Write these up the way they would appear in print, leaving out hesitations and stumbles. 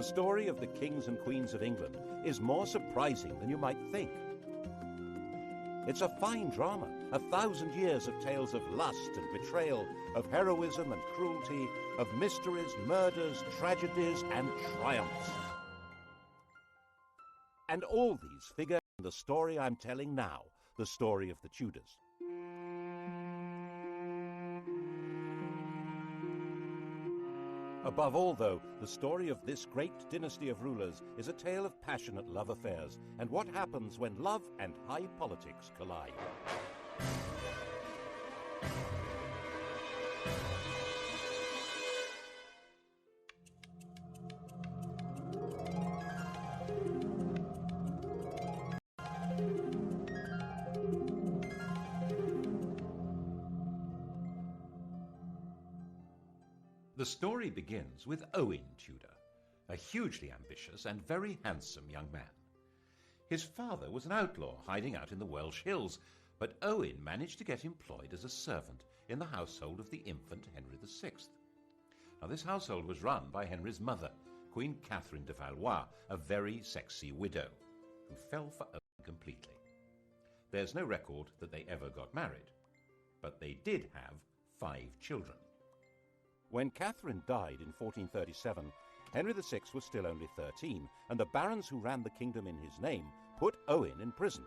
story of the kings and queens of England is more surprising than you might think. It's a fine drama, 1,000 years of tales of lust and betrayal, of heroism and cruelty, of mysteries, murders, tragedies, and triumphs. And all these figure in the story I'm telling now, the story of the Tudors. Above all, though, the story of this great dynasty of rulers is a tale of passionate love affairs and what happens when love and high politics collide. The story begins with Owen Tudor, a hugely ambitious and very handsome young man. His father was an outlaw hiding out in the Welsh hills, but Owen managed to get employed as a servant in the household of the infant Henry VI. Now, this household was run by Henry's mother, Queen Catherine de Valois, a very sexy widow, who fell for Owen completely. There's no record that they ever got married, but they did have 5 children. When Catherine died in 1437, Henry VI was still only 13, and the barons who ran the kingdom in his name put Owen in prison.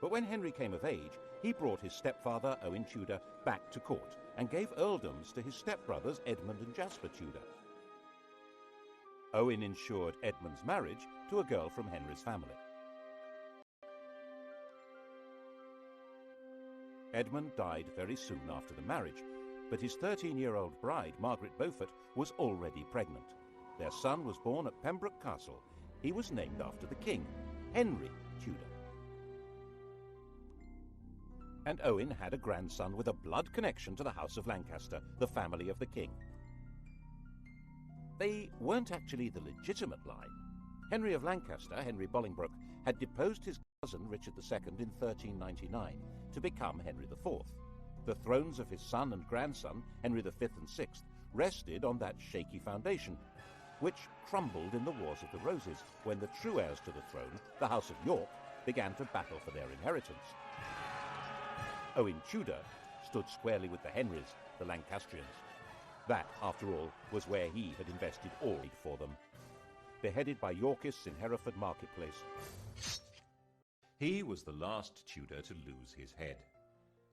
But when Henry came of age, he brought his stepfather, Owen Tudor, back to court and gave earldoms to his stepbrothers Edmund and Jasper Tudor. Owen ensured Edmund's marriage to a girl from Henry's family. Edmund died very soon after the marriage, but his 13-year-old bride, Margaret Beaufort, was already pregnant. Their son was born at Pembroke Castle. He was named after the king, Henry Tudor. And Owen had a grandson with a blood connection to the House of Lancaster, the family of the king. They weren't actually the legitimate line. Henry of Lancaster, Henry Bolingbroke, had deposed his cousin Richard II in 1399 to become Henry IV. The thrones of his son and grandson, Henry V and VI, rested on that shaky foundation, which crumbled in the Wars of the Roses when the true heirs to the throne, the House of York, began to battle for their inheritance. Owen Tudor stood squarely with the Henrys, the Lancastrians. That, after all, was where he had invested all aid for them. Beheaded by Yorkists in Hereford Marketplace, he was the last Tudor to lose his head.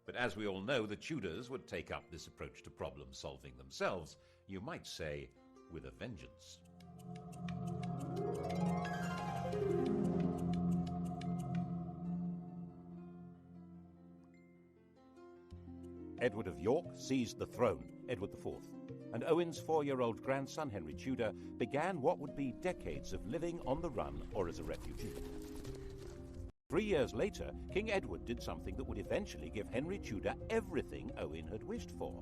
But as we all know, the Tudors would take up this approach to problem-solving themselves, you might say, with a vengeance. Edward of York seized the throne, Edward IV, and Owen's 4-year-old grandson, Henry Tudor, began what would be decades of living on the run or as a refugee. 3 years later, King Edward did something that would eventually give Henry Tudor everything Owen had wished for.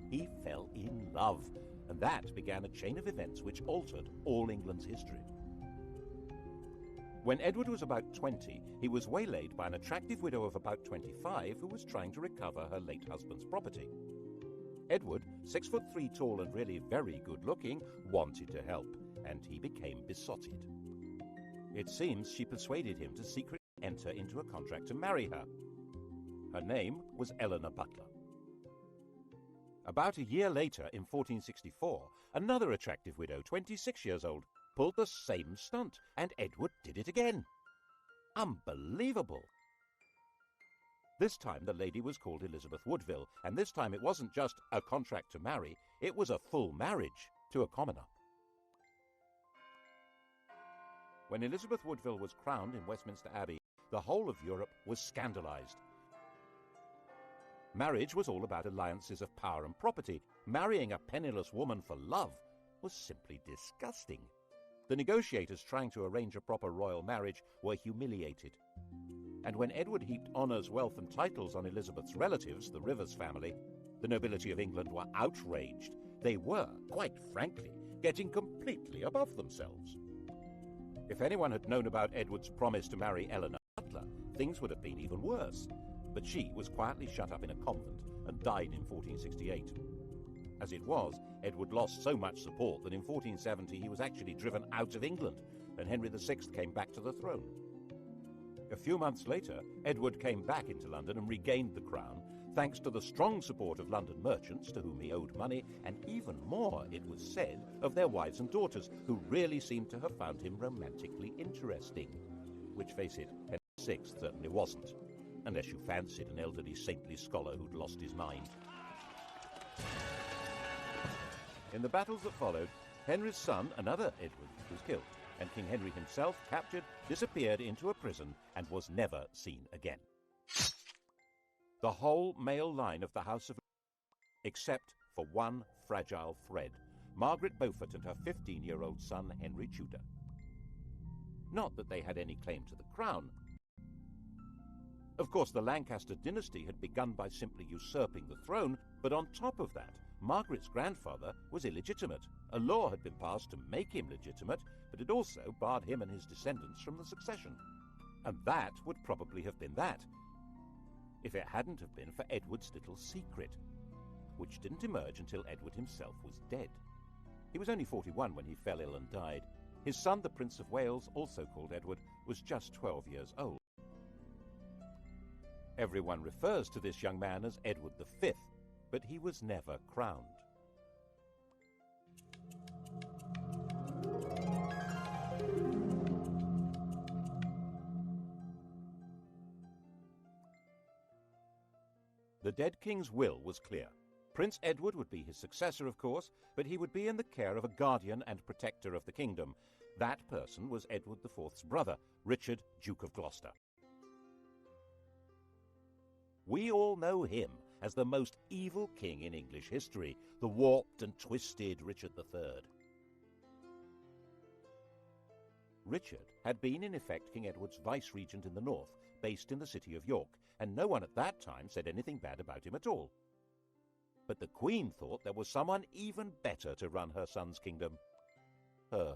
He fell in love, and that began a chain of events which altered all England's history. When Edward was about 20, he was waylaid by an attractive widow of about 25 who was trying to recover her late husband's property. Edward, 6'3" tall and really very good-looking, wanted to help, and he became besotted. It seems she persuaded him to secretly enter into a contract to marry her. Her name was Eleanor Butler. About a year later, in 1464, another attractive widow, 26 years old, pulled the same stunt, and Edward did it again. Unbelievable! This time the lady was called Elizabeth Woodville, and this time it wasn't just a contract to marry, it was a full marriage to a commoner. When Elizabeth Woodville was crowned in Westminster Abbey, the whole of Europe was scandalized. Marriage was all about alliances of power and property. Marrying a penniless woman for love was simply disgusting. The negotiators trying to arrange a proper royal marriage were humiliated. And when Edward heaped honours, wealth and titles on Elizabeth's relatives, the Rivers family, the nobility of England were outraged. They were, quite frankly, getting completely above themselves. If anyone had known about Edward's promise to marry Eleanor Butler, things would have been even worse. But she was quietly shut up in a convent and died in 1468. As it was, Edward lost so much support that in 1470 he was actually driven out of England, and Henry VI came back to the throne. A few months later, Edward came back into London and regained the crown, thanks to the strong support of London merchants to whom he owed money, and even more, it was said, of their wives and daughters, who really seemed to have found him romantically interesting. Which, face it, Henry VI certainly wasn't, unless you fancied an elderly saintly scholar who'd lost his mind. In the battles that followed, Henry's son, another Edward, was killed, and King Henry himself, captured, disappeared into a prison and was never seen again. The whole male line of the House of, except for one fragile thread, Margaret Beaufort and her 15-year-old son Henry Tudor. Not that they had any claim to the crown. Of course, the Lancaster dynasty had begun by simply usurping the throne, but on top of that, Margaret's grandfather was illegitimate. A law had been passed to make him legitimate, but it also barred him and his descendants from the succession. And that would probably have been that, if it hadn't have been for Edward's little secret, which didn't emerge until Edward himself was dead. He was only 41 when he fell ill and died. His son, the Prince of Wales, also called Edward, was just 12 years old. Everyone refers to this young man as Edward V, but he was never crowned. The dead king's will was clear. Prince Edward would be his successor, of course, but he would be in the care of a guardian and protector of the kingdom. That person was Edward IV's brother, Richard, Duke of Gloucester. We all know him as the most evil king in English history, the warped and twisted Richard III. Richard had been in effect King Edward's vice-regent in the north, based in the city of York, and no one at that time said anything bad about him at all. But the Queen thought there was someone even better to run her son's kingdom. Her.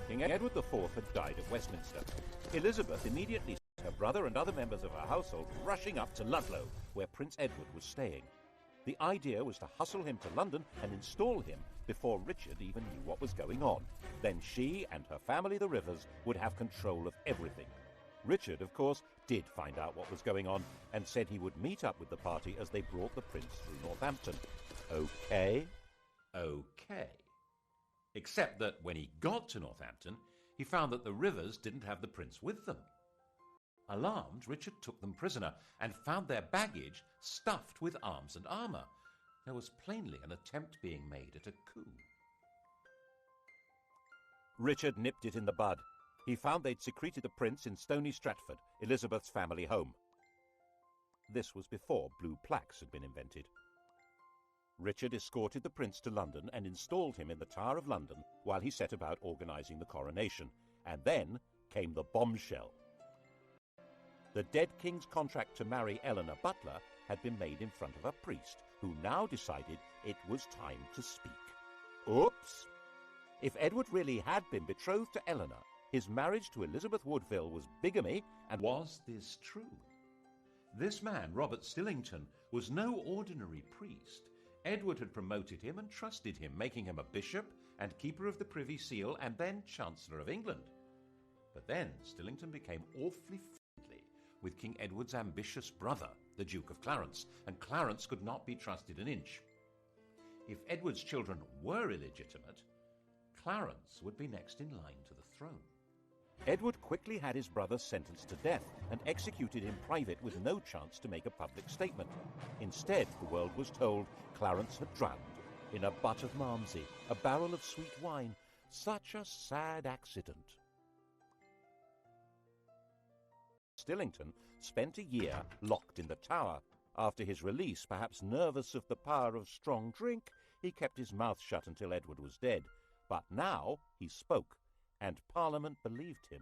King Edward IV had died at Westminster. Elizabeth immediately sent her brother and other members of her household rushing up to Ludlow, where Prince Edward was staying. The idea was to hustle him to London and install him before Richard even knew what was going on. Then she and her family, the Rivers, would have control of everything. Richard, of course, did find out what was going on and said he would meet up with the party as they brought the prince through Northampton. Okay? Okay. Except that when he got to Northampton, he found that the Rivers didn't have the prince with them. Alarmed, Richard took them prisoner and found their baggage stuffed with arms and armour. There was plainly an attempt being made at a coup. Richard nipped it in the bud. He found they'd secreted the prince in Stony Stratford, Elizabeth's family home. This was before blue plaques had been invented. Richard escorted the prince to London and installed him in the Tower of London while he set about organising the coronation. And then came the bombshell. The dead king's contract to marry Eleanor Butler had been made in front of a priest, who now decided it was time to speak. Oops! If Edward really had been betrothed to Eleanor, his marriage to Elizabeth Woodville was bigamy, and was this true? This man, Robert Stillington, was no ordinary priest. Edward had promoted him and trusted him, making him a bishop and keeper of the Privy Seal and then Chancellor of England. But then Stillington became awfully friendly with King Edward's ambitious brother, the Duke of Clarence, and Clarence could not be trusted an inch. If Edward's children were illegitimate, Clarence would be next in line to the throne. Edward quickly had his brother sentenced to death and executed in private with no chance to make a public statement. Instead, the world was told Clarence had drowned in a butt of Malmsey, a barrel of sweet wine. Such a sad accident. Stillington spent a year locked in the Tower. After his release, perhaps nervous of the power of strong drink, he kept his mouth shut until Edward was dead. But now he spoke, and Parliament believed him.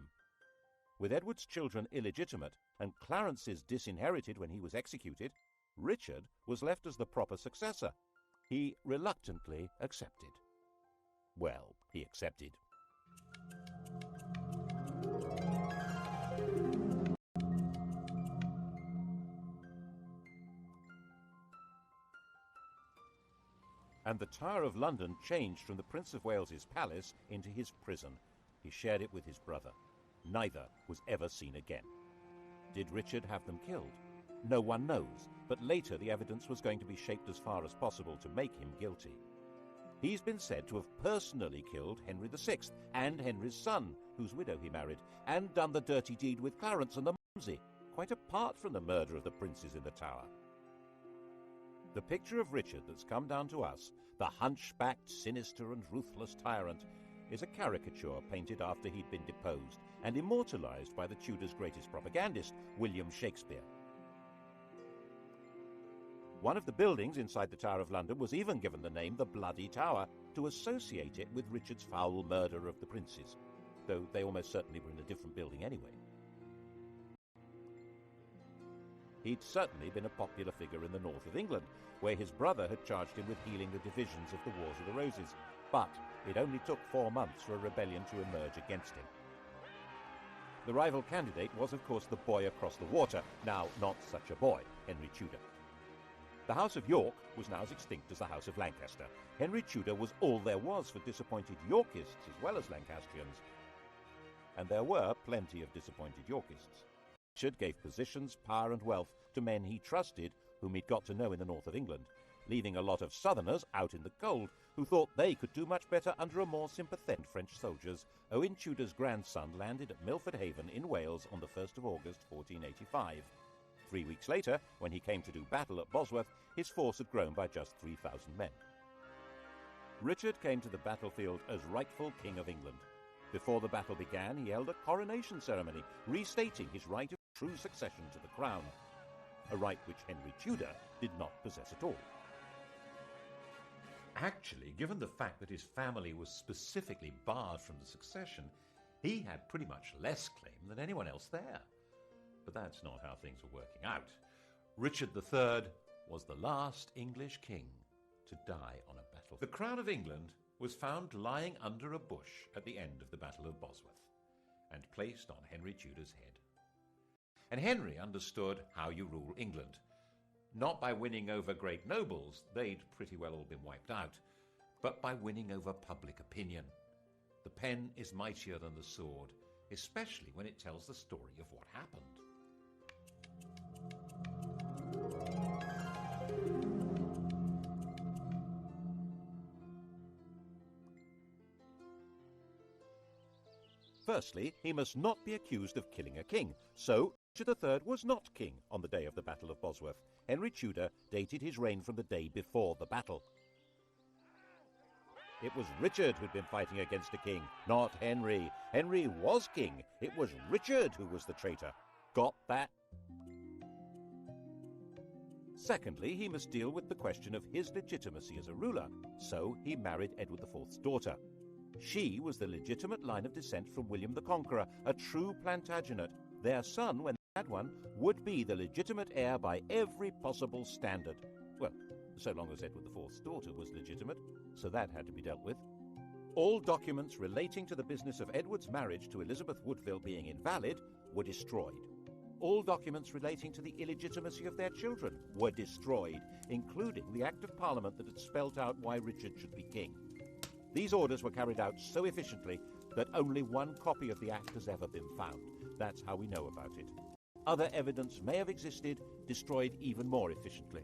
With Edward's children illegitimate and Clarence's disinherited when he was executed, Richard was left as the proper successor. He reluctantly accepted. Well, he accepted. And the Tower of London changed from the Prince of Wales's palace into his prison. He shared it with his brother. Neither was ever seen again. Did Richard have them killed? No one knows, but later the evidence was going to be shaped as far as possible to make him guilty. He's been said to have personally killed Henry VI and Henry's son, whose widow he married, and done the dirty deed with Clarence and the Mumsy, quite apart from the murder of the princes in the Tower. The picture of Richard that's come down to us, the hunchbacked, sinister and ruthless tyrant, is a caricature painted after he'd been deposed and immortalised by the Tudors' greatest propagandist, William Shakespeare. One of the buildings inside the Tower of London was even given the name the Bloody Tower to associate it with Richard's foul murder of the princes, though they almost certainly were in a different building anyway. He'd certainly been a popular figure in the north of England, where his brother had charged him with healing the divisions of the Wars of the Roses, but it only took 4 months for a rebellion to emerge against him. The rival candidate was, of course, the boy across the water, now not such a boy, Henry Tudor. The House of York was now as extinct as the House of Lancaster. Henry Tudor was all there was for disappointed Yorkists as well as Lancastrians. And there were plenty of disappointed Yorkists. Richard gave positions, power and wealth to men he trusted, whom he'd got to know in the north of England, leaving a lot of southerners out in the cold who thought they could do much better under a more sympathetic French soldiers. Owen Tudor's grandson landed at Milford Haven in Wales on the 1st of August 1485. 3 weeks later, when he came to do battle at Bosworth, his force had grown by just 3,000 men. Richard came to the battlefield as rightful King of England. Before the battle began, he held a coronation ceremony, restating his right of true succession to the crown, a right which Henry Tudor did not possess at all. Actually, given the fact that his family was specifically barred from the succession, he had pretty much less claim than anyone else there. But that's not how things were working out. Richard III was the last English king to die on a battlefield. The crown of England was found lying under a bush at the end of the Battle of Bosworth and placed on Henry Tudor's head. And Henry understood how you rule England. Not by winning over great nobles, they'd pretty well all been wiped out, but by winning over public opinion. The pen is mightier than the sword, especially when it tells the story of what happened. Firstly, he must not be accused of killing a king, so Richard III was not king on the day of the Battle of Bosworth. Henry Tudor dated his reign from the day before the battle. It was Richard who'd been fighting against a king, not Henry. Henry was king. It was Richard who was the traitor. Got that? Secondly, he must deal with the question of his legitimacy as a ruler, so he married Edward IV's daughter. She was the legitimate line of descent from William the Conqueror, a true Plantagenet. Their son, when they had one, would be the legitimate heir by every possible standard. Well, so long as Edward IV's daughter was legitimate, so that had to be dealt with. All documents relating to the business of Edward's marriage to Elizabeth Woodville being invalid were destroyed. All documents relating to the illegitimacy of their children were destroyed, including the Act of Parliament that had spelt out why Richard should be king. These orders were carried out so efficiently that only one copy of the Act has ever been found. That's how we know about it. Other evidence may have existed, destroyed even more efficiently.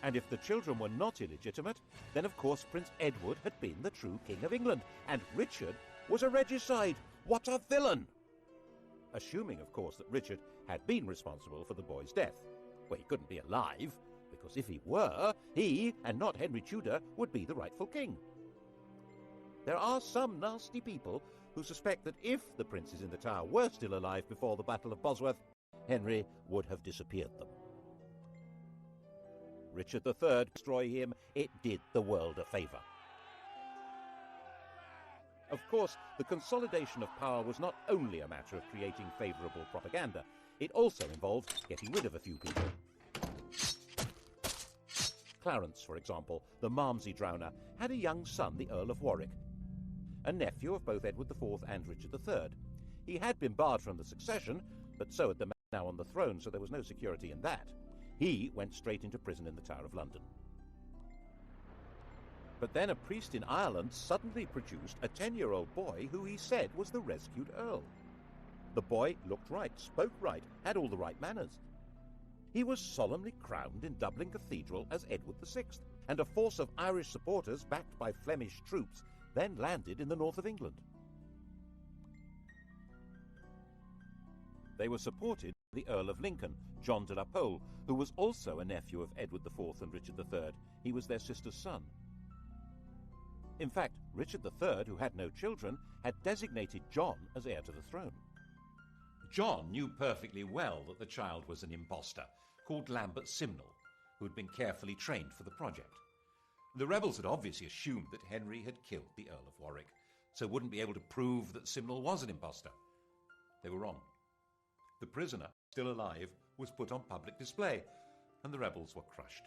And if the children were not illegitimate, then of course Prince Edward had been the true King of England, and Richard was a regicide. What a villain! Assuming, of course, that Richard had been responsible for the boy's death. Well, he couldn't be alive, because if he were, he, and not Henry Tudor, would be the rightful king. There are some nasty people who suspect that if the princes in the Tower were still alive before the Battle of Bosworth, Henry would have disappeared them. Richard III destroy him, it did the world a favour. Of course, the consolidation of power was not only a matter of creating favourable propaganda, it also involved getting rid of a few people. Clarence, for example, the Malmsey drowner, had a young son, the Earl of Warwick, a nephew of both Edward IV and Richard III. He had been barred from the succession, but so had the man now on the throne, so there was no security in that. He went straight into prison in the Tower of London. But then a priest in Ireland suddenly produced a 10-year-old boy who he said was the rescued Earl. The boy looked right, spoke right, had all the right manners. He was solemnly crowned in Dublin Cathedral as Edward VI, and a force of Irish supporters backed by Flemish troops then landed in the north of England. They were supported by the Earl of Lincoln, John de la Pole, who was also a nephew of Edward IV and Richard III. He was their sister's son. In fact, Richard III, who had no children, had designated John as heir to the throne. John knew perfectly well that the child was an impostor, called Lambert Simnel, who had been carefully trained for the project. The rebels had obviously assumed that Henry had killed the Earl of Warwick, so wouldn't be able to prove that Simnel was an impostor. They were wrong. The prisoner, still alive, was put on public display, and the rebels were crushed.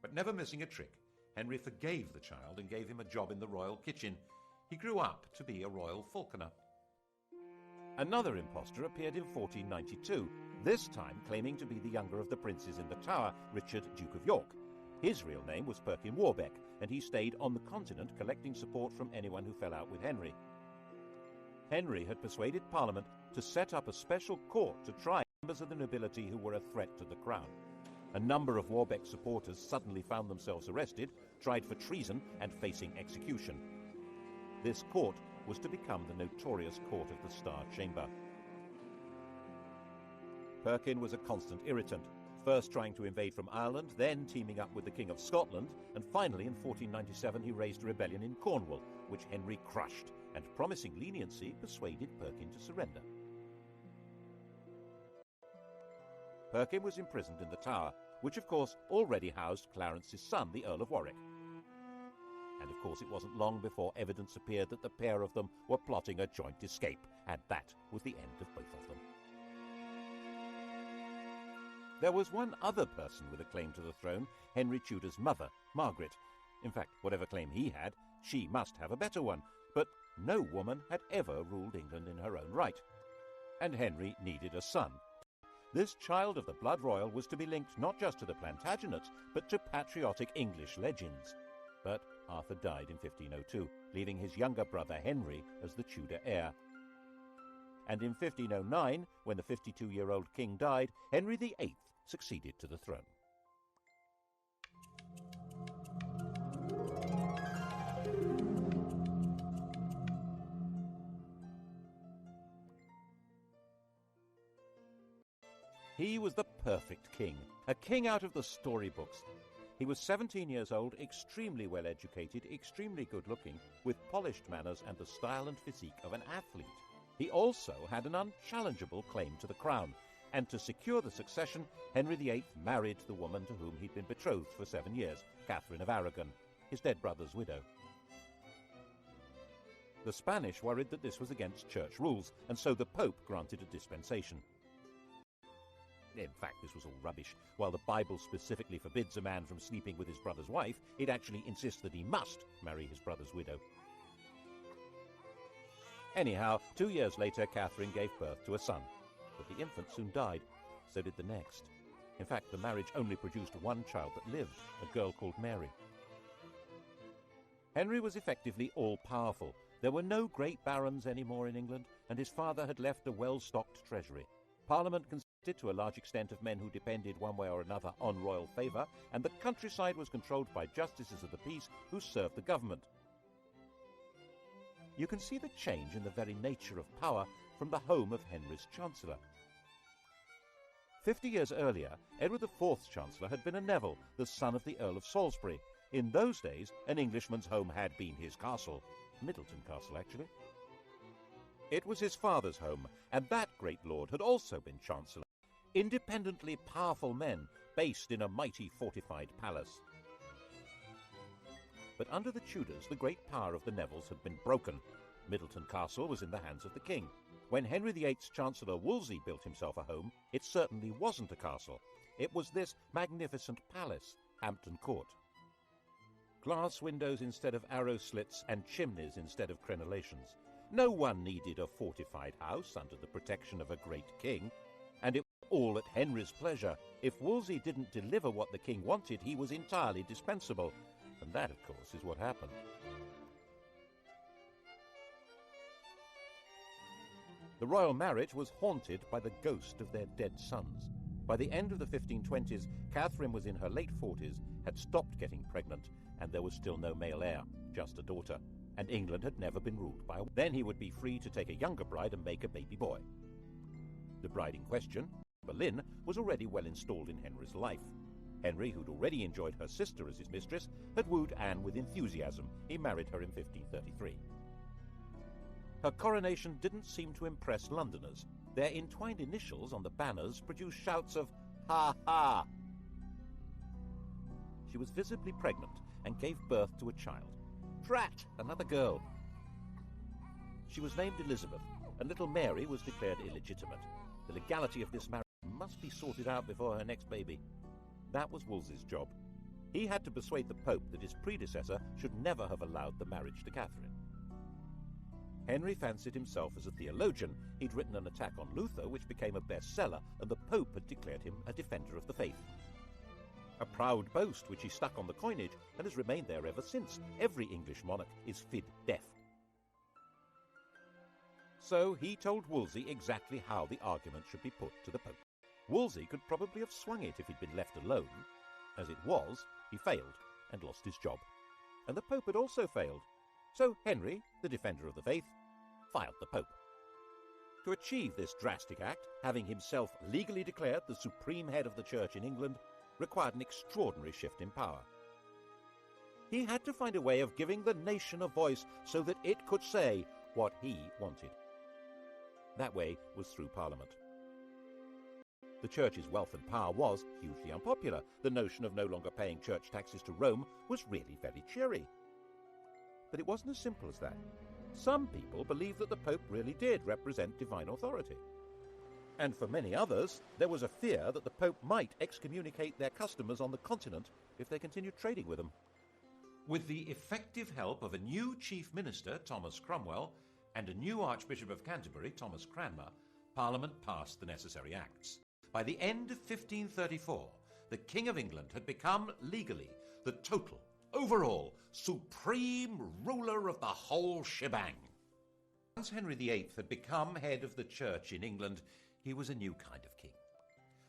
But never missing a trick, Henry forgave the child and gave him a job in the royal kitchen. He grew up to be a royal falconer. Another impostor appeared in 1492, this time claiming to be the younger of the princes in the Tower, Richard, Duke of York. His real name was Perkin Warbeck, and he stayed on the continent collecting support from anyone who fell out with Henry. Henry had persuaded Parliament to set up a special court to try members of the nobility who were a threat to the crown. A number of Warbeck's supporters suddenly found themselves arrested, tried for treason, and facing execution. This court was to become the notorious Court of the Star Chamber. Perkin was a constant irritant, first trying to invade from Ireland, then teaming up with the King of Scotland, and finally in 1497 he raised a rebellion in Cornwall, which Henry crushed, and promising leniency persuaded Perkin to surrender. Perkin was imprisoned in the Tower, which of course already housed Clarence's son, the Earl of Warwick. And of course it wasn't long before evidence appeared that the pair of them were plotting a joint escape, and that was the end of both of them. There was one other person with a claim to the throne, Henry Tudor's mother, Margaret. In fact, whatever claim he had, she must have a better one, but no woman had ever ruled England in her own right. And Henry needed a son. This child of the blood royal was to be linked not just to the Plantagenets, but to patriotic English legends. But Arthur died in 1502, leaving his younger brother Henry as the Tudor heir. And in 1509, when the 52-year-old king died, Henry VIII succeeded to the throne. He was the perfect king, a king out of the storybooks. He was 17 years old, extremely well educated, extremely good looking, with polished manners and the style and physique of an athlete. He also had an unchallengeable claim to the crown, and to secure the succession, Henry VIII married the woman to whom he'd been betrothed for 7 years, Catherine of Aragon, his dead brother's widow. The Spanish worried that this was against church rules, and so the Pope granted a dispensation. In fact, this was all rubbish. While the Bible specifically forbids a man from sleeping with his brother's wife, it actually insists that he must marry his brother's widow. Anyhow, 2 years later, Catherine gave birth to a son, but the infant soon died. So did the next. In fact, the marriage only produced one child that lived, a girl called Mary. Henry was effectively all-powerful. There were no great barons anymore in England, and his father had left a well-stocked treasury. Parliament consisted to a large extent of men who depended one way or another on royal favour, and the countryside was controlled by justices of the peace who served the government. You can see the change in the very nature of power from the home of Henry's Chancellor. 50 years earlier, Edward IV's Chancellor had been a Neville, the son of the Earl of Salisbury. In those days, an Englishman's home had been his castle. Middleton Castle, actually. It was his father's home, and that great lord had also been Chancellor. Independently powerful men, based in a mighty fortified palace. But under the Tudors, the great power of the Nevilles had been broken. Middleton Castle was in the hands of the king. When Henry VIII's Chancellor Wolsey built himself a home, it certainly wasn't a castle. It was this magnificent palace, Hampton Court. Glass windows instead of arrow slits and chimneys instead of crenellations. No one needed a fortified house under the protection of a great king, and it was all at Henry's pleasure. If Wolsey didn't deliver what the king wanted, he was entirely dispensable, and And that, of course, is what happened. The royal marriage was haunted by the ghost of their dead sons. By the end of the 1520s, Catherine was in her late 40s, had stopped getting pregnant, and there was still no male heir, just a daughter. And England had never been ruled by a... Then he would be free to take a younger bride and make a baby boy. The bride in question, Boleyn, was already well installed in Henry's life. Henry, who'd already enjoyed her sister as his mistress, had wooed Anne with enthusiasm. He married her in 1533. Her coronation didn't seem to impress Londoners. Their entwined initials on the banners produced shouts of, "Ha ha!" She was visibly pregnant and gave birth to a child. Drat! Another girl. She was named Elizabeth, and little Mary was declared illegitimate. The legality of this marriage must be sorted out before her next baby. That was Wolsey's job. He had to persuade the Pope that his predecessor should never have allowed the marriage to Catherine. Henry fancied himself as a theologian. He'd written an attack on Luther, which became a bestseller, and the Pope had declared him a defender of the faith. A proud boast which he stuck on the coinage and has remained there ever since. Every English monarch is fid deaf. So he told Wolsey exactly how the argument should be put to the Pope. Wolsey could probably have swung it if he'd been left alone. As it was, he failed and lost his job. And the Pope had also failed. So Henry, the defender of the faith, filed the Pope. To achieve this drastic act, having himself legally declared the supreme head of the Church in England, required an extraordinary shift in power. He had to find a way of giving the nation a voice so that it could say what he wanted. That way was through Parliament. The Church's wealth and power was hugely unpopular. The notion of no longer paying church taxes to Rome was really very cheery. But it wasn't as simple as that. Some people believed that the Pope really did represent divine authority. And for many others, there was a fear that the Pope might excommunicate their customers on the continent if they continued trading with them. With the effective help of a new chief minister, Thomas Cromwell, and a new Archbishop of Canterbury, Thomas Cranmer, Parliament passed the necessary acts. By the end of 1534, the King of England had become legally the total, overall, supreme ruler of the whole shebang. Once Henry VIII had become head of the Church in England, he was a new kind of king.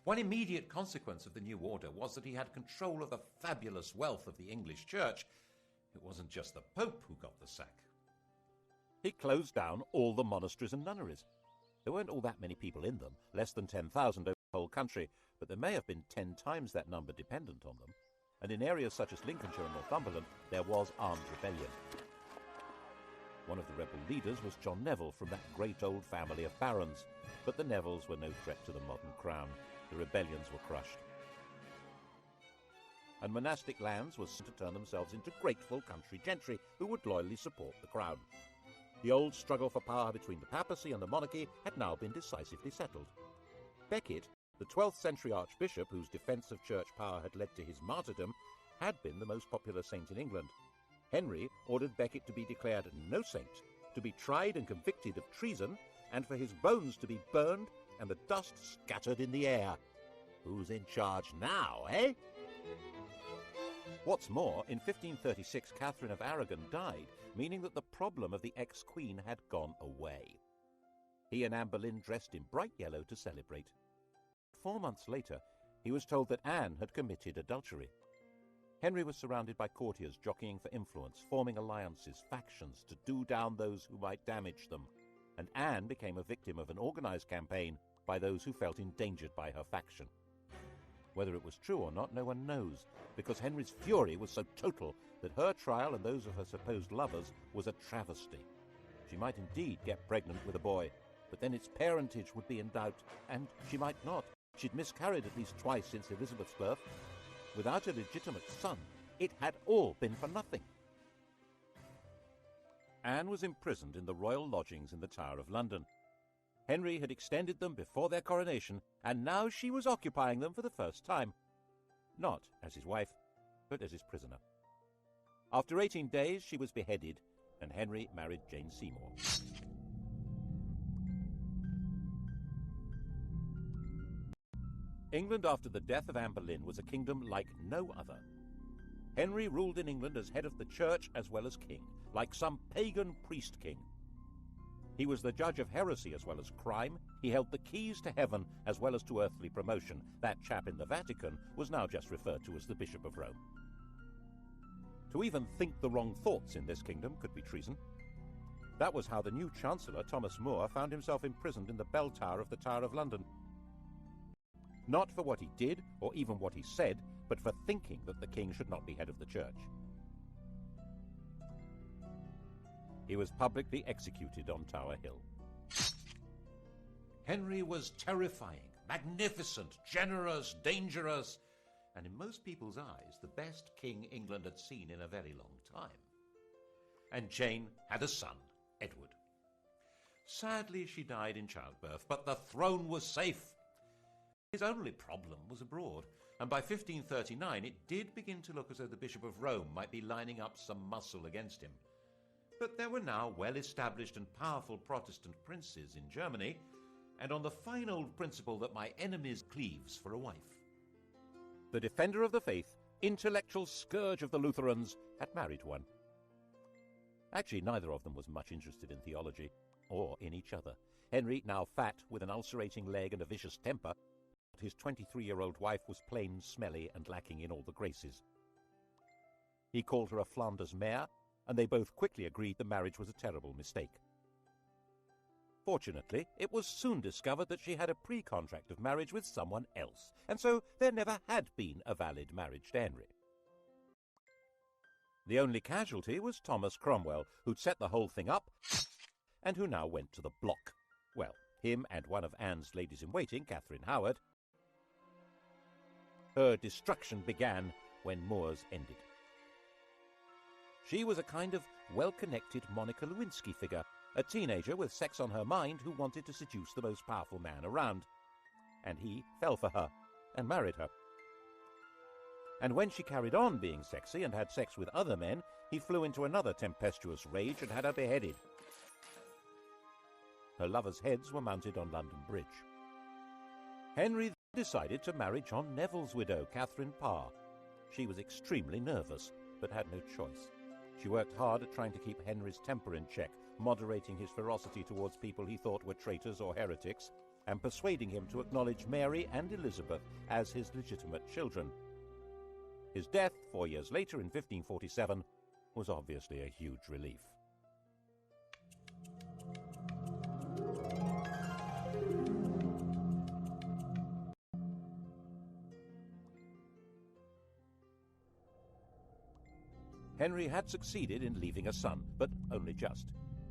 One immediate consequence of the new order was that he had control of the fabulous wealth of the English Church. It wasn't just the Pope who got the sack. He closed down all the monasteries and nunneries. There weren't all that many people in them, less than 10,000 over the whole country, but there may have been 10 times that number dependent on them. And in areas such as Lincolnshire and Northumberland, there was armed rebellion. One of the rebel leaders was John Neville from that great old family of barons, but the Nevilles were no threat to the modern crown. The rebellions were crushed. And monastic lands were to turn themselves into grateful country gentry who would loyally support the crown. The old struggle for power between the papacy and the monarchy had now been decisively settled. Becket, the 12th century archbishop whose defence of church power had led to his martyrdom, had been the most popular saint in England. Henry ordered Becket to be declared no saint, to be tried and convicted of treason, and for his bones to be burned and the dust scattered in the air. Who's in charge now, eh? What's more, in 1536 Catherine of Aragon died, meaning that the problem of the ex-queen had gone away. He and Anne Boleyn dressed in bright yellow to celebrate. 4 months later, he was told that Anne had committed adultery. Henry was surrounded by courtiers jockeying for influence, forming alliances, factions, to do down those who might damage them. And Anne became a victim of an organised campaign by those who felt endangered by her faction. Whether it was true or not, no one knows, because Henry's fury was so total that her trial and those of her supposed lovers was a travesty. She might indeed get pregnant with a boy, but then its parentage would be in doubt, and she might not. She'd miscarried at least twice since Elizabeth's birth. Without a legitimate son, it had all been for nothing. Anne was imprisoned in the royal lodgings in the Tower of London. Henry had extended them before their coronation, and now she was occupying them for the first time. Not as his wife, but as his prisoner. After 18 days, she was beheaded, and Henry married Jane Seymour. England after the death of Anne Boleyn was a kingdom like no other. Henry ruled in England as head of the church as well as king, like some pagan priest-king. He was the judge of heresy as well as crime. He held the keys to heaven as well as to earthly promotion. That chap in the Vatican was now just referred to as the Bishop of Rome. To even think the wrong thoughts in this kingdom could be treason. That was how the new Chancellor, Thomas More, found himself imprisoned in the bell tower of the Tower of London. Not for what he did or even what he said, but for thinking that the king should not be head of the church. He was publicly executed on Tower Hill. Henry was terrifying, magnificent, generous, dangerous, and in most people's eyes, the best king England had seen in a very long time. And Jane had a son, Edward. Sadly, she died in childbirth, but the throne was safe. His only problem was abroad, and by 1539 it did begin to look as though the Bishop of Rome might be lining up some muscle against him. But there were now well-established and powerful Protestant princes in Germany, and on the fine old principle that my enemy's cleaves for a wife. The defender of the faith, intellectual scourge of the Lutherans, had married one. Actually, neither of them was much interested in theology, or in each other. Henry, now fat, with an ulcerating leg and a vicious temper, his 23-year-old wife was plain smelly and lacking in all the graces. He called her a Flanders mare, and they both quickly agreed the marriage was a terrible mistake. Fortunately, it was soon discovered that she had a pre-contract of marriage with someone else, and so there never had been a valid marriage to Henry. The only casualty was Thomas Cromwell, who'd set the whole thing up, and who now went to the block. Well, him and one of Anne's ladies-in-waiting, Catherine Howard. Her destruction began when More's ended. She was a kind of well-connected Monica Lewinsky figure, a teenager with sex on her mind who wanted to seduce the most powerful man around. And he fell for her and married her. And when she carried on being sexy and had sex with other men, he flew into another tempestuous rage and had her beheaded. Her lovers' heads were mounted on London Bridge. Henry decided to marry John Neville's widow, Catherine Parr. She was extremely nervous, but had no choice. She worked hard at trying to keep Henry's temper in check, moderating his ferocity towards people he thought were traitors or heretics, and persuading him to acknowledge Mary and Elizabeth as his legitimate children. His death, 4 years later in 1547, was obviously a huge relief. Henry had succeeded in leaving a son, but only just.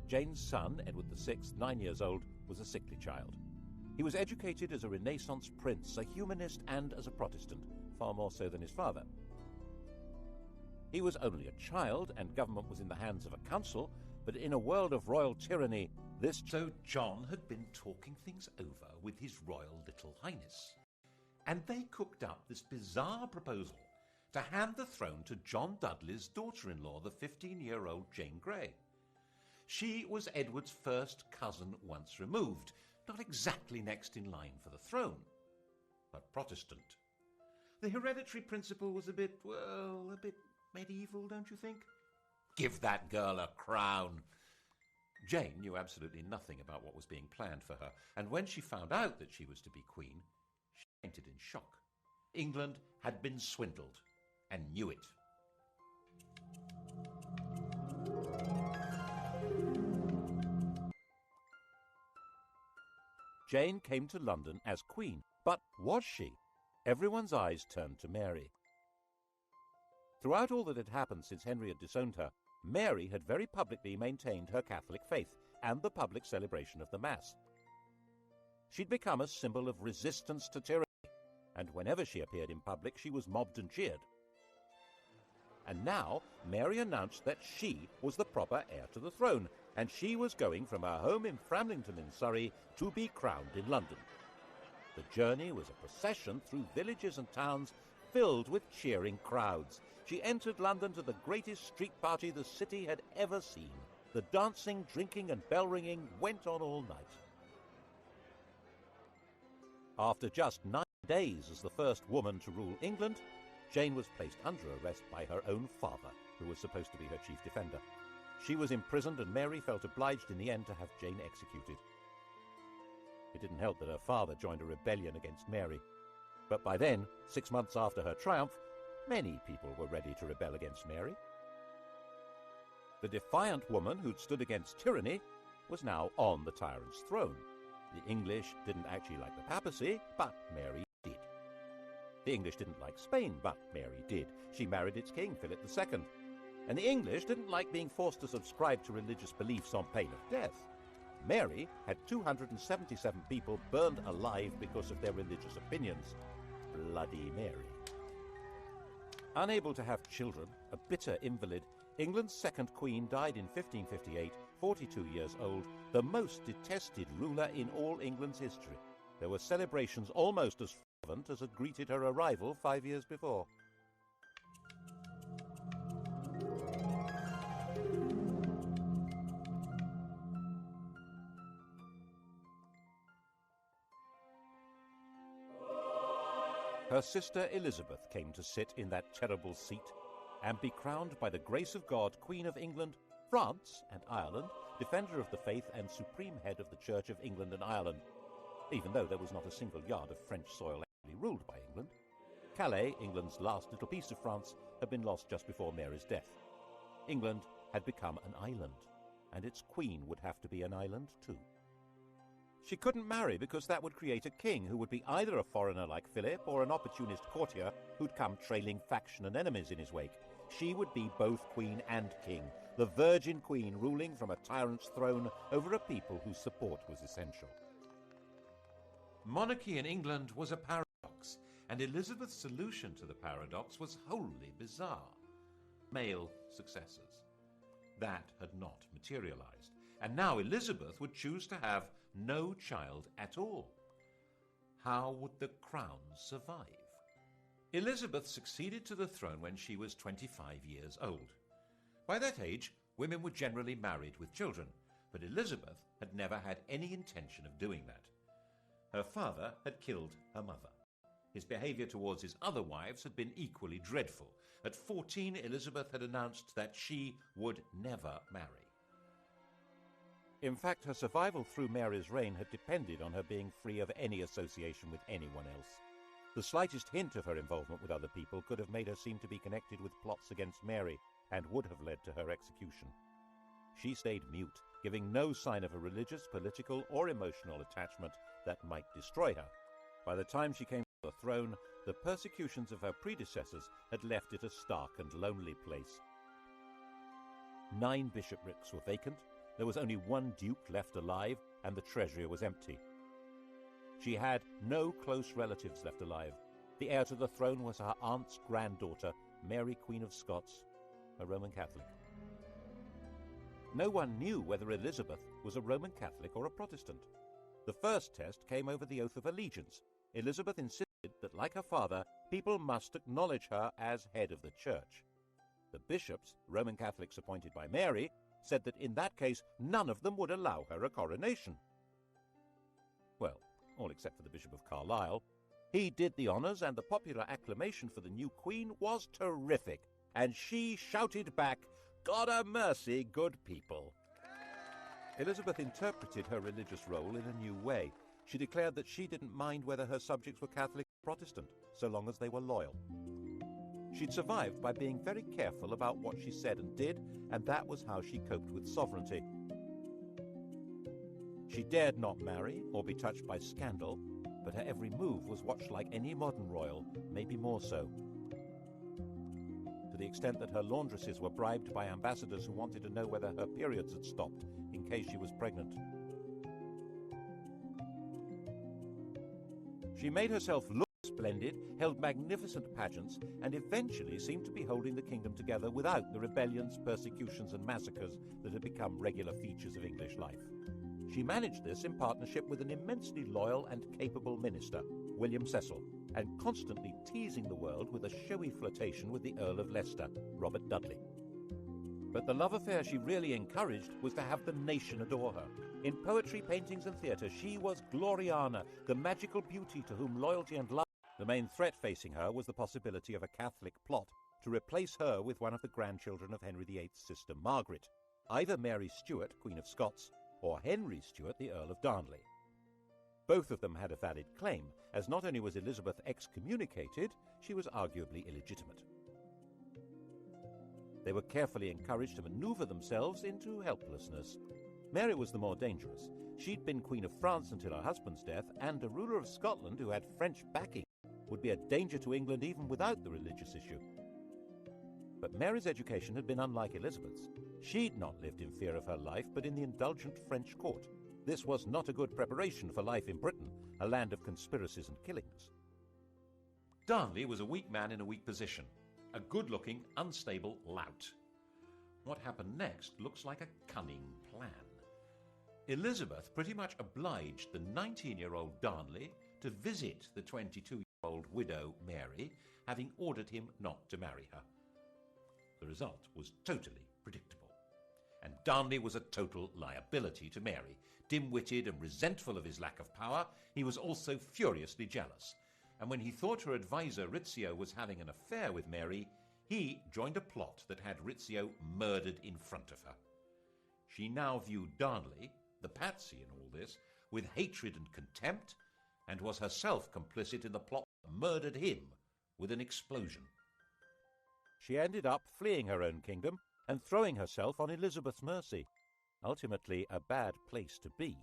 Jane's son, Edward VI, 9 years old, was a sickly child. He was educated as a Renaissance prince, a humanist, and as a Protestant, far more so than his father. He was only a child, and government was in the hands of a council, but in a world of royal tyranny, this... So John had been talking things over with his Royal Little Highness, and they cooked up this bizarre proposal to hand the throne to John Dudley's daughter-in-law, the 15-year-old Jane Grey. She was Edward's first cousin once removed, not exactly next in line for the throne, but Protestant. The hereditary principle was a bit medieval, don't you think? Give that girl a crown. Jane knew absolutely nothing about what was being planned for her, and when she found out that she was to be queen, she fainted in shock. England had been swindled, and knew it. Jane came to London as queen, but was she? Everyone's eyes turned to Mary. Throughout all that had happened since Henry had disowned her, Mary had very publicly maintained her Catholic faith and the public celebration of the Mass. She'd become a symbol of resistance to tyranny, and whenever she appeared in public, she was mobbed and cheered. And now Mary announced that she was the proper heir to the throne, and she was going from her home in Framlington in Surrey to be crowned in London. The journey was a procession through villages and towns filled with cheering crowds. She entered London to the greatest street party the city had ever seen. The dancing, drinking and bell-ringing went on all night. After just 9 days as the first woman to rule England, Jane was placed under arrest by her own father, who was supposed to be her chief defender. She was imprisoned, and Mary felt obliged in the end to have Jane executed. It didn't help that her father joined a rebellion against Mary. But by then, 6 months after her triumph, many people were ready to rebel against Mary. The defiant woman who'd stood against tyranny was now on the tyrant's throne. The English didn't actually like the papacy, but Mary did. The English didn't like Spain, but Mary did. She married its king, Philip II. And the English didn't like being forced to subscribe to religious beliefs on pain of death. Mary had 277 people burned alive because of their religious opinions. Bloody Mary. Unable to have children, a bitter invalid, England's second queen died in 1558, 42 years old, the most detested ruler in all England's history. There were celebrations almost as fervent as had greeted her arrival 5 years before. Her sister Elizabeth came to sit in that terrible seat and be crowned by the grace of God Queen of England, France and Ireland, defender of the faith and supreme head of the Church of England and Ireland, even though there was not a single yard of French soil actually ruled by England. Calais, England's last little piece of France, had been lost just before Mary's death. England had become an island, and its queen would have to be an island too. She couldn't marry because that would create a king who would be either a foreigner like Philip or an opportunist courtier who'd come trailing faction and enemies in his wake. She would be both queen and king, the virgin queen ruling from a tyrant's throne over a people whose support was essential. Monarchy in England was a paradox, and Elizabeth's solution to the paradox was wholly bizarre. Male successors. That had not materialized, and now Elizabeth would choose to have no child at all. How would the crown survive? Elizabeth succeeded to the throne when she was 25 years old. By that age, women were generally married with children, but Elizabeth had never had any intention of doing that. Her father had killed her mother. His behavior towards his other wives had been equally dreadful. At 14, Elizabeth had announced that she would never marry. In fact, her survival through Mary's reign had depended on her being free of any association with anyone else. The slightest hint of her involvement with other people could have made her seem to be connected with plots against Mary and would have led to her execution. She stayed mute, giving no sign of a religious, political, or emotional attachment that might destroy her. By the time she came to the throne, the persecutions of her predecessors had left it a stark and lonely place. 9 bishoprics were vacant. There was only 1 duke left alive, and the treasury was empty. She had no close relatives left alive. The heir to the throne was her aunt's granddaughter, Mary, Queen of Scots, a Roman Catholic. No one knew whether Elizabeth was a Roman Catholic or a Protestant. The first test came over the oath of allegiance. Elizabeth insisted that, like her father, people must acknowledge her as head of the church. The bishops, Roman Catholics appointed by Mary, said that in that case none of them would allow her a coronation. Well, all except for the Bishop of Carlisle. He did the honours, and the popular acclamation for the new queen was terrific, and she shouted back, "God a mercy, good people." Elizabeth interpreted her religious role in a new way. She declared that she didn't mind whether her subjects were Catholic or Protestant, so long as they were loyal. She'd survived by being very careful about what she said and did, and that was how she coped with sovereignty. She dared not marry or be touched by scandal, but her every move was watched like any modern royal, maybe more so. To the extent that her laundresses were bribed by ambassadors who wanted to know whether her periods had stopped in case she was pregnant. She made herself look splendid, held magnificent pageants, and eventually seemed to be holding the kingdom together without the rebellions, persecutions, and massacres that had become regular features of English life. She managed this in partnership with an immensely loyal and capable minister, William Cecil, and constantly teasing the world with a showy flirtation with the Earl of Leicester, Robert Dudley. But the love affair she really encouraged was to have the nation adore her. In poetry, paintings, and theatre, she was Gloriana, the magical beauty to whom loyalty and love The main threat facing her was the possibility of a Catholic plot to replace her with one of the grandchildren of Henry VIII's sister Margaret, either Mary Stuart, Queen of Scots, or Henry Stuart, the Earl of Darnley. Both of them had a valid claim, as not only was Elizabeth excommunicated, she was arguably illegitimate. They were carefully encouraged to maneuver themselves into helplessness. Mary was the more dangerous. She'd been Queen of France until her husband's death, and a ruler of Scotland who had French backing would be a danger to England even without the religious issue. But Mary's education had been unlike Elizabeth's. She'd not lived in fear of her life, but in the indulgent French court. This was not a good preparation for life in Britain, a land of conspiracies and killings. Darnley was a weak man in a weak position, a good-looking, unstable lout. What happened next looks like a cunning plan. Elizabeth pretty much obliged the 19-year-old Darnley to visit the 22-year-old widow Mary, having ordered him not to marry her. The result was totally predictable. And Darnley was a total liability to Mary. Dim-witted and resentful of his lack of power, he was also furiously jealous. And when he thought her advisor Rizzio was having an affair with Mary, he joined a plot that had Rizzio murdered in front of her. She now viewed Darnley, the patsy in all this, with hatred and contempt, and was herself complicit in the plot that murdered him with an explosion. She ended up fleeing her own kingdom and throwing herself on Elizabeth's mercy, ultimately a bad place to be.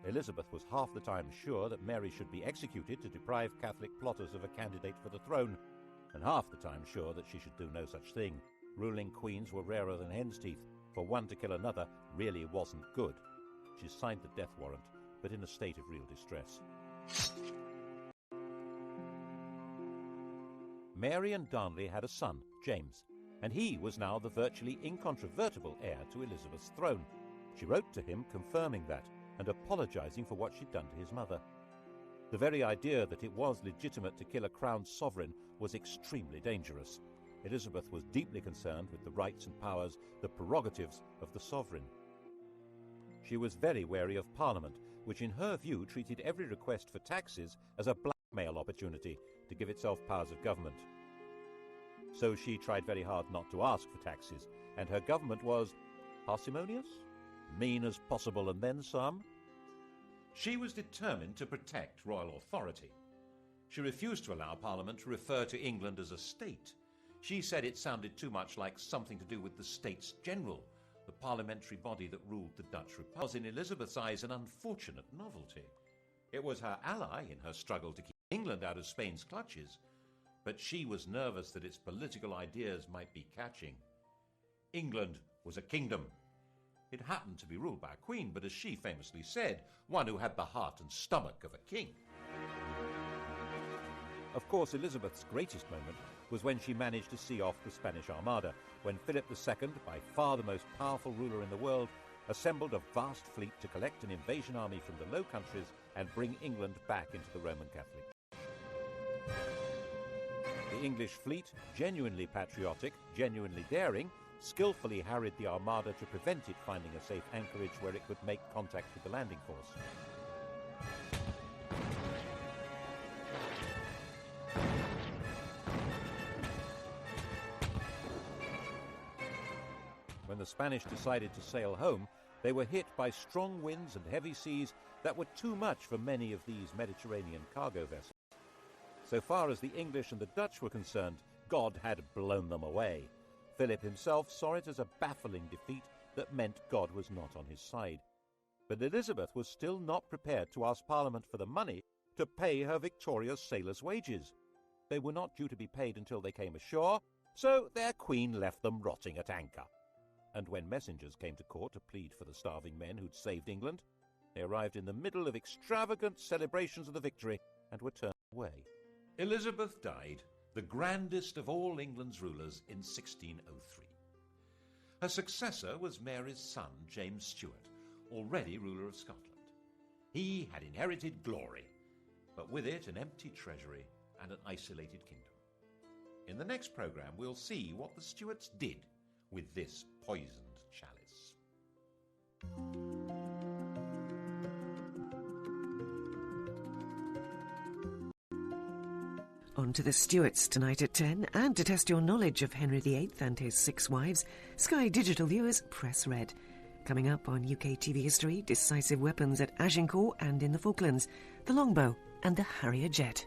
Elizabeth was half the time sure that Mary should be executed to deprive Catholic plotters of a candidate for the throne, and half the time sure that she should do no such thing. Ruling queens were rarer than hen's teeth. For one to kill another really wasn't good. She signed the death warrant, but in a state of real distress. Mary and Darnley had a son, James, and he was now the virtually incontrovertible heir to Elizabeth's throne. She wrote to him confirming that and apologizing for what she'd done to his mother. The very idea that it was legitimate to kill a crowned sovereign was extremely dangerous. Elizabeth was deeply concerned with the rights and powers, the prerogatives of the sovereign. She was very wary of Parliament, which in her view treated every request for taxes as a blackmail opportunity to give itself powers of government. So she tried very hard not to ask for taxes, and her government was parsimonious, mean as possible, and then some. She was determined to protect royal authority. She refused to allow Parliament to refer to England as a state. She said it sounded too much like something to do with the States General, the parliamentary body that ruled the Dutch Republic. Was in Elizabeth's eyes an unfortunate novelty. It was her ally in her struggle to keep England out of Spain's clutches, but she was nervous that its political ideas might be catching. England was a kingdom. It happened to be ruled by a queen, but as she famously said, one who had the heart and stomach of a king. Of course, Elizabeth's greatest moment was when she managed to see off the Spanish Armada, when Philip II, by far the most powerful ruler in the world, assembled a vast fleet to collect an invasion army from the Low Countries and bring England back into the Roman Catholic Church. The English fleet, genuinely patriotic, genuinely daring, skillfully harried the Armada to prevent it finding a safe anchorage where it could make contact with the landing force. When the Spanish decided to sail home, they were hit by strong winds and heavy seas that were too much for many of these Mediterranean cargo vessels. So far as the English and the Dutch were concerned, God had blown them away. Philip himself saw it as a baffling defeat that meant God was not on his side. But Elizabeth was still not prepared to ask Parliament for the money to pay her victorious sailors' wages. They were not due to be paid until they came ashore, so their queen left them rotting at anchor. And when messengers came to court to plead for the starving men who'd saved England, they arrived in the middle of extravagant celebrations of the victory and were turned away. Elizabeth died, the grandest of all England's rulers, in 1603. Her successor was Mary's son, James Stuart, already ruler of Scotland. He had inherited glory, but with it an empty treasury and an isolated kingdom. In the next programme, we'll see what the Stuarts did with this poisoned chalice. On to the Stuarts tonight at 10, and to test your knowledge of Henry VIII and his 6 wives, Sky Digital viewers press red. Coming up on UK TV history, decisive weapons at Agincourt and in the Falklands, the longbow and the Harrier jet.